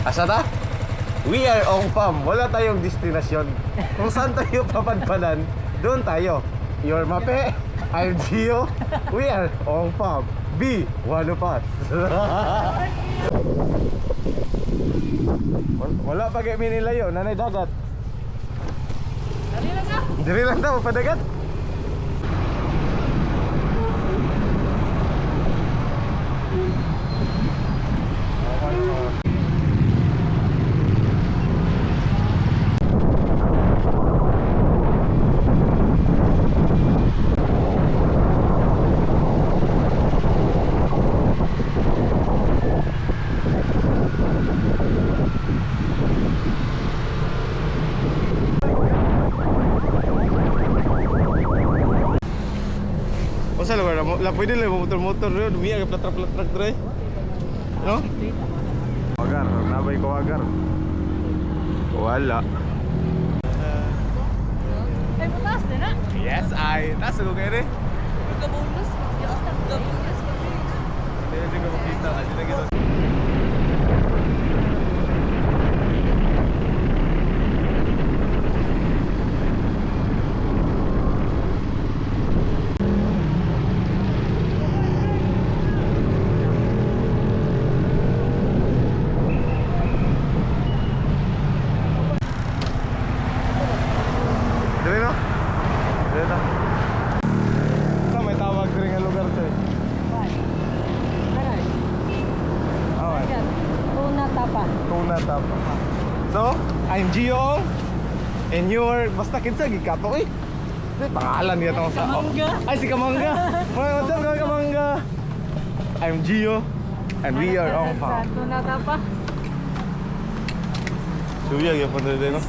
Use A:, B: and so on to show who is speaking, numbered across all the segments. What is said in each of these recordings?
A: Asa ta? We are on farm. Wala tayong destinasyon. Kung saan tayo papadpadan, doon tayo. You're Mape, I'm Gio. We are on farm. B, one of us. Wala pa kayo minilayo, nanay dagat.
B: Dali lang ka.
A: Dili lang daw, padagat. Sa lugar na pwede lang motor-motor rin, dumiya ka platrak-platrak rin. No? Wagar, nabay ko wagar. Wala.
B: Ay, mataas din na.
A: Yes, ay. Taas ko kayo rin.
B: Magkabunus. Magkabunus.
A: Hindi ko makita. Hindi na gito. So, I'm Gio and you're basta kinsa gikato eh. Pangalan niya tong sa. Ay si Kamangga. What's up Kamangga? I'm Gio and we are on farm.
B: Santo na tapa.
A: Suya gyud pud no.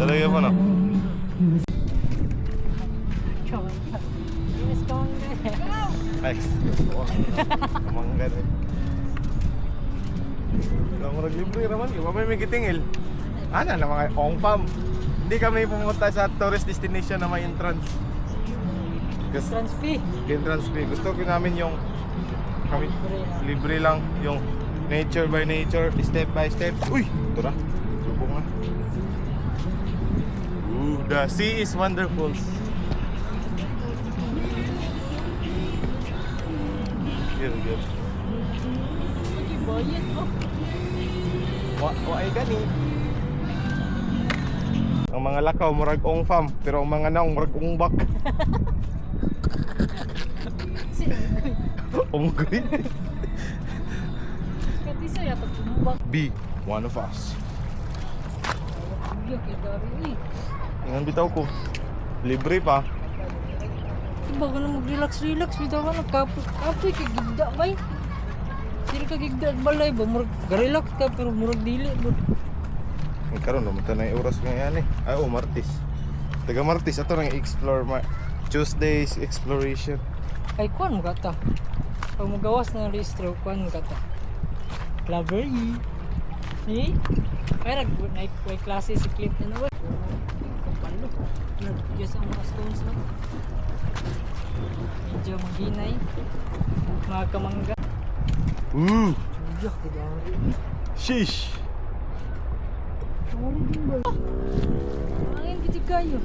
A: Salaga pa no. Ay, Kamangga eh. Kamangga libre naman, mamay may gitingil. Ana na mga on farm. Hindi kami pumunta sa tourist destination na may entrance.
B: Entrance fee.
A: Entrance fee. Gusto ko namin yung kami libre lang yung nature by nature, step by step. Uy, ito na. Subong na. The sea is wonderful. Good, good.
B: Bayad mo.
A: Wa ay gani. Ang mga lakaw murag ong farm, pero ang mga naong murag ungbak. Onggoy.
B: Kati sa yata tumbak.
A: B, one of us.
B: Iya kay dari.
A: Ingan bitaw ko. Libre pa.
B: Bago na mag-relax-relax, bitaw ka nagkapoy kay gigda bay. Sila ka gigda balay ba murag relax ka pero murag dili mo.
A: Karon naman ta na oras ngayon eh. Ay, Martis. Taga Martis ato nang explore Tuesdays exploration.
B: Ay kuan mo kata. Pag magawas ng registro, kuan mo kata. Library. Eh? Ay nag klase si Clip na naman. Kapalo. Nag-just ang mga stones na. Medyo maghinay. Mga kamangga.
A: Ooh!
B: Uyak, kidari.
A: Sheesh!
B: Sorry din ba? Angin kitig kayo.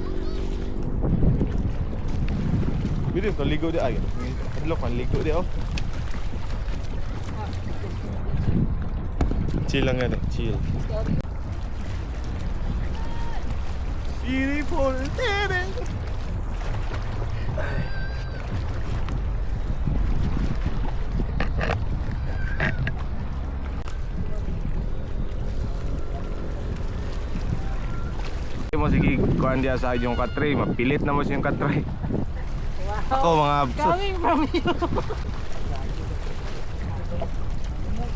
A: Video ka ligo di ay. Adlo kan ligo di oh. Chill lang yan eh, chill. Beautiful tereng. Mo sige kuan dia sa yung katray, mapilit na mo siyang katray. Ako mga
B: Coming from you.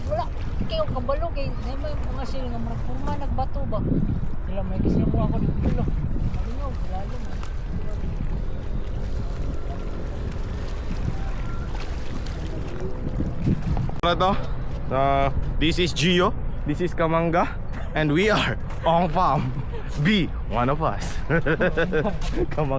B: Wala. Kayo kabalo kay may mga sila nga mga forma nagbato ba. Sila may kasi mo ako dito. Malinaw, lalo.
A: Ano to? This is Gio, this is Kamangga, and we are on farm. B, one of us. Kamangga.